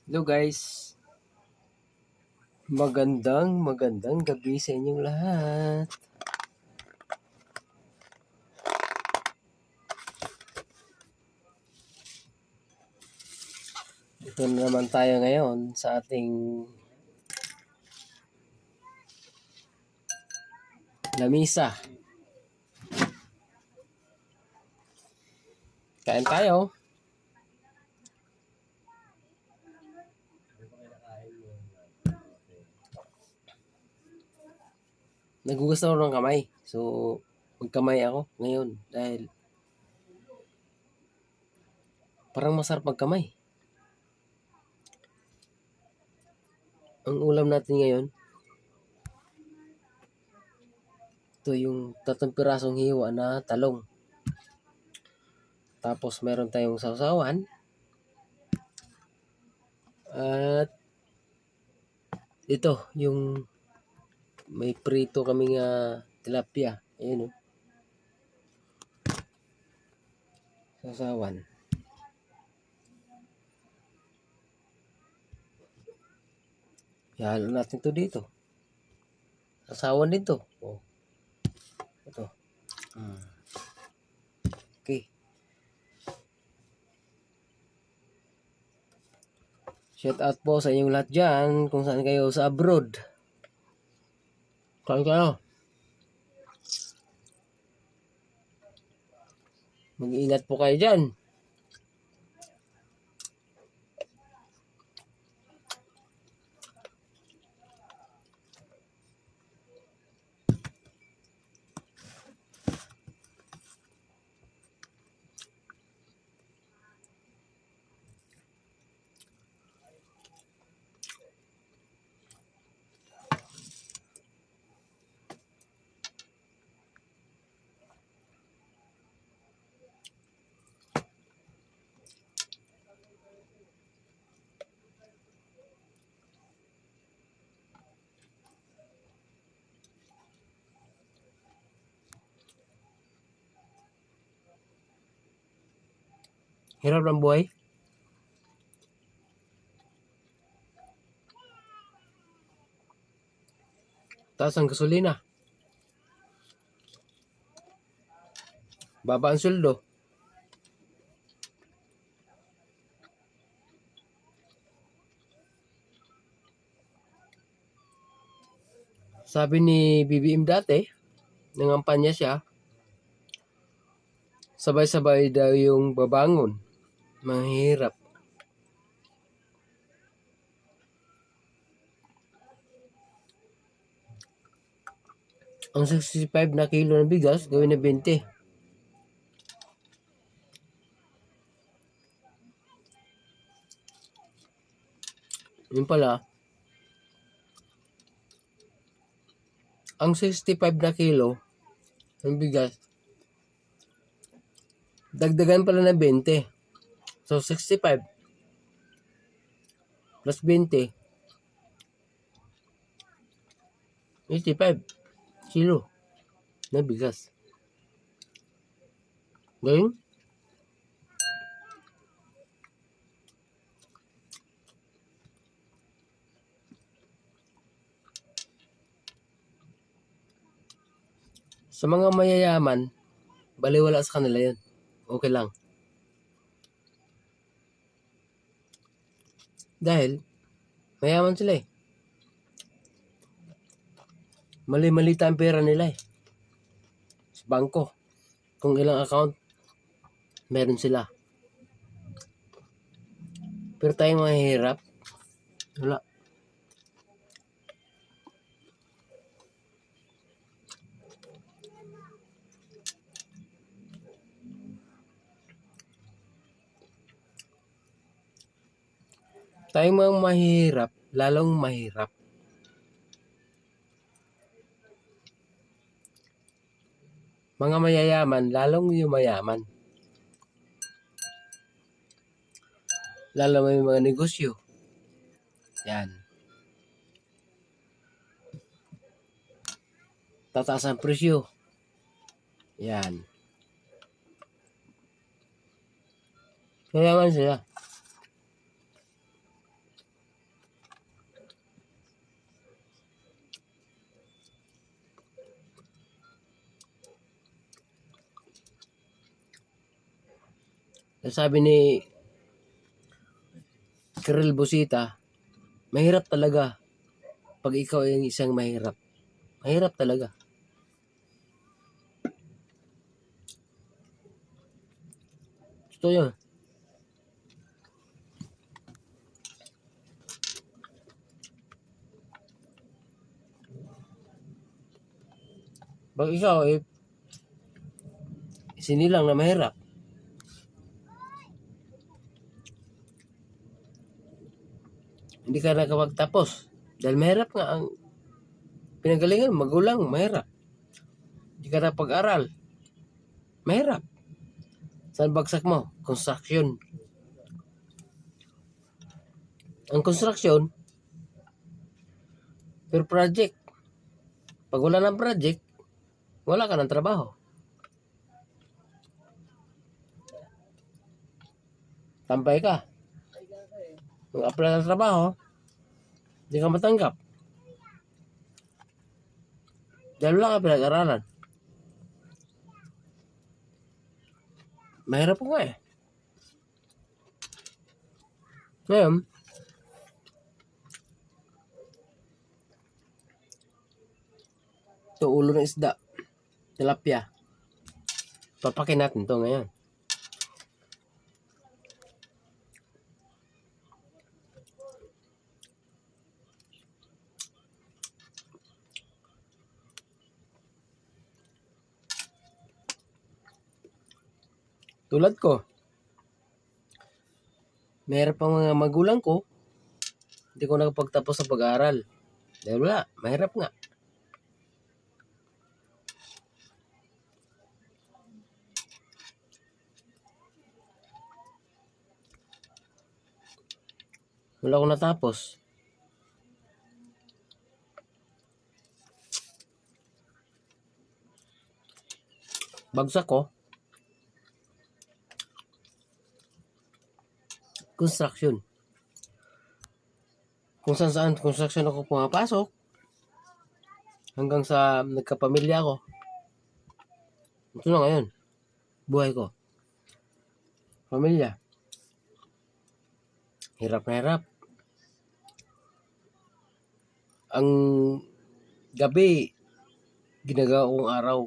Hello guys, magandang gabi sa inyong lahat. Ito na naman tayo ngayon sa ating lamisa. Kain tayo. Nagugas ako ng kamay. So, magkamay ako ngayon dahil parang masarap magkamay. Ang ulam natin ngayon, ito yung 3 pirasong hiwa na talong. Tapos meron tayong sausawan. At ito, yung may prito kaming tilapia. Ayan o. Sausawan. Ihalo natin to dito. Sausawan din to. Oh. Ito. Okay. Shout out po sa inyong lahat dyan kung saan kayo sa abroad. Kain kayo. Mag-iingat po kayo dyan. Hirap ng buhay. Taas ang gasolina. Baba ang sweldo. Sabi ni BBM dati, nangampanya siya, sabay-sabay daw yung babangon. Mahirap. Ang 65 na kilo ng bigas, gawin na 20. Yun pala, ang 65 na kilo ng bigas, dagdagan pala na 20. So, 65 plus 20, 85 kilo na bigas. Ngayon, sa mga mayayaman, baliwala sa kanila yun. Okay lang. Dahil, mayaman sila eh. Mali-malita ang pera nila eh. Sa bangko. Kung ilang account, meron sila. Pero tayong mahihirap, wala. Tayong mga mahirap, lalong mahirap. Mga mayayaman, lalong yumayaman. Lalo may mga negosyo. Yan. Tataas ang presyo. Yan. Mayaman sila. Sabi ni Kiril Busita, mahirap talaga pag ikaw ay isang mahirap. Mahirap talaga. Ito yun. Pag ikaw ay sinilang na mahirap, hindi ka nakapagtapos. Dahil mahirap nga ang pinagalingan, magulang, mahirap. Hindi ka napag-aral, mahirap. Saan bagsak mo? Construction. Ang construction, per project. Pag wala ng project, wala ka ng trabaho. Tampay ka. Mag-apply ng trabaho, hindi ka matanggap. Dahil wala ka pinag-aralan. Mahirap po nga eh. Ngayon, ito ulo ng isda. Tilapia. Papakin natin to ngayon. Tulad ko, mayroon pang mga magulang ko, hindi ko nakapagtapos sa pag-aaral. Dahil wala, mahirap nga. Wala akong natapos. Bagsak ko. Construction. Kung saan construction ako pumapasok, hanggang sa nagkapamilya ako. Ito na ngayon. Buhay ko. Pamilya. Hirap na hirap. Ang gabi, ginagawa kong araw.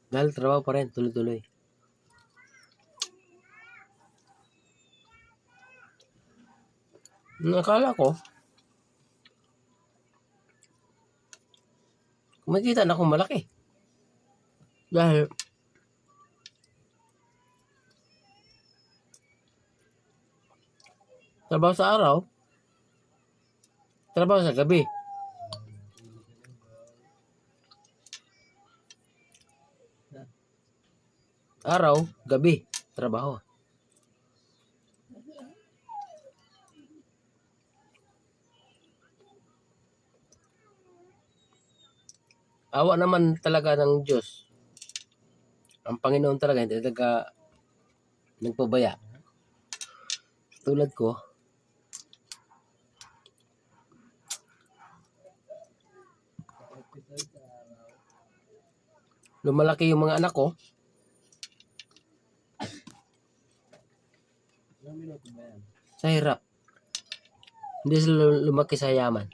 Dahil trabaho pa rin, tuloy-tuloy. Nakala ko, kumikita na akong malaki. Dahil, trabaho sa araw, trabaho sa gabi. Araw, gabi, trabaho. Awa naman talaga ng Diyos. Ang Panginoon talaga, hindi talaga nagpabaya. Tulad ko, lumalaki yung mga anak ko. Sa hirap. Hindi sila lumaki sa yaman.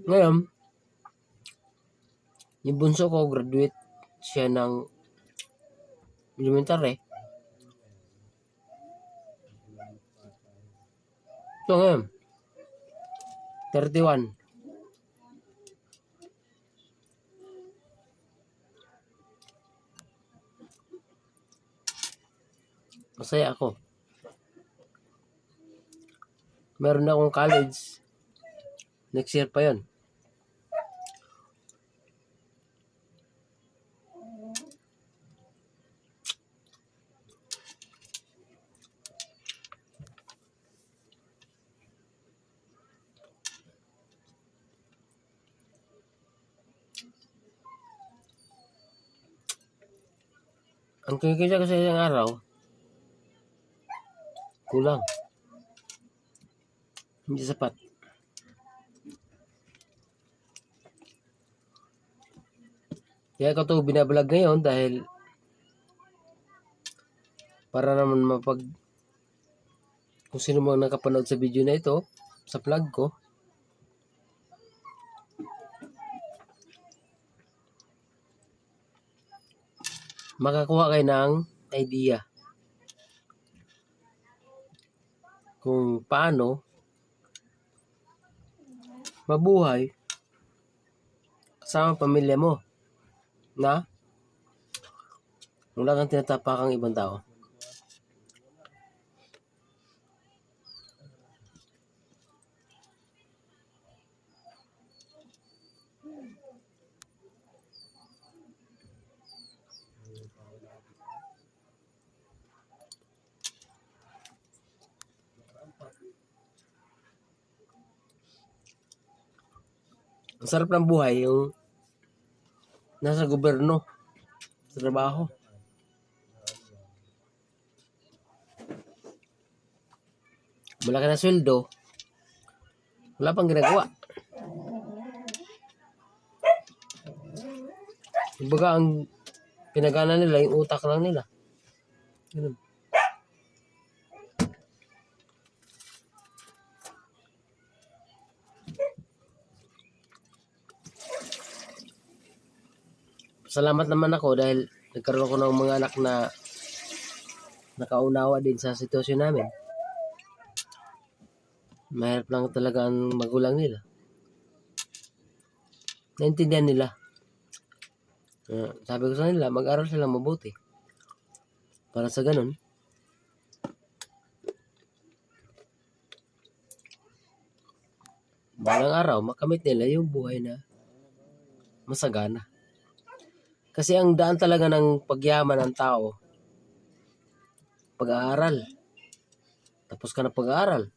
Ngayon, yung bunso ko, graduate siya ng elementary. So ngayon, 31. Masaya ako. Meron akong college. Next year pa yon. Ang kinikita ko sa isang araw, kulang. Hindi sapat. Kaya ko to binablog ngayon dahil para naman kung sino mang nakapanood sa video na ito, sa vlog ko, makakuha kayo ng idea kung paano mabuhay kasama ang pamilya mo na wala kang tinatapakang ibang tao. Ang sarap ng buhay yung nasa gobyerno, sa trabaho. Malaki na sweldo, wala pang ginagawa. Kumbaga ang pinagana nila, yung utak lang nila. Ganun. Salamat naman ako dahil nagkaroon ako ng mga anak na nakaunawa din sa sitwasyon namin. Mahirap lang talaga ang magulang nila. Naintindihan nila. Sabi ko sa nila, mag-aral sila mabuti. Para sa ganun, balang araw, makamit nila yung buhay na masagana. Kasi ang daan talaga ng pagyaman ng tao, pag-aaral. Tapos ka na pag-aaral.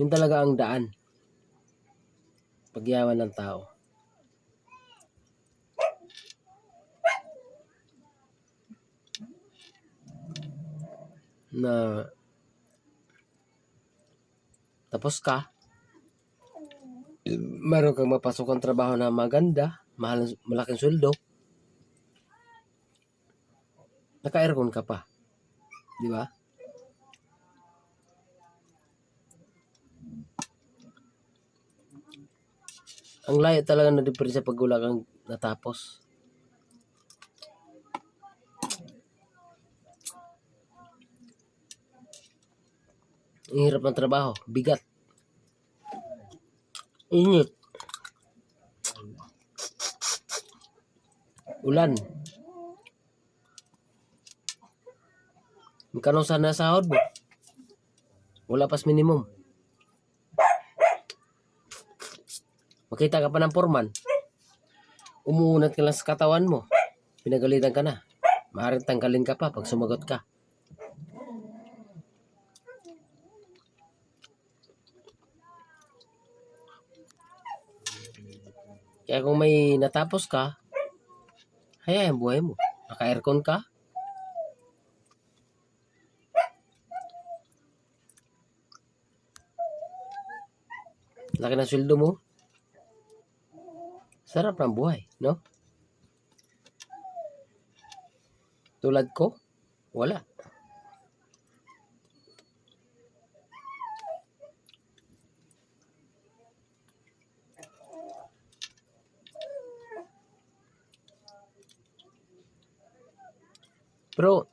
Yun talaga ang daan. Pagyaman ng tao. Na tapos ka, meron kang mapasokang trabaho na maganda, malaking sweldo, naka-aircon ka pa. Di ba? Ang layo talaga na diferensya pag wala kang natapos. Ang hirap ng trabaho, bigat. Init. Ulan. Magkano sana sahod mo? Wala pas minimum. Makita ka pa ng foreman. Umuunat ka lang sa katawan mo. Pinagalitan ka na. Maaaring tanggalin ka pa pag sumagot ka. Kaya kung may natapos ka, hayaan buhay mo. Naka-aircon ka. Laki ng sweldo mo. Sarap ng buhay, no? Tulad ko, wala. Pero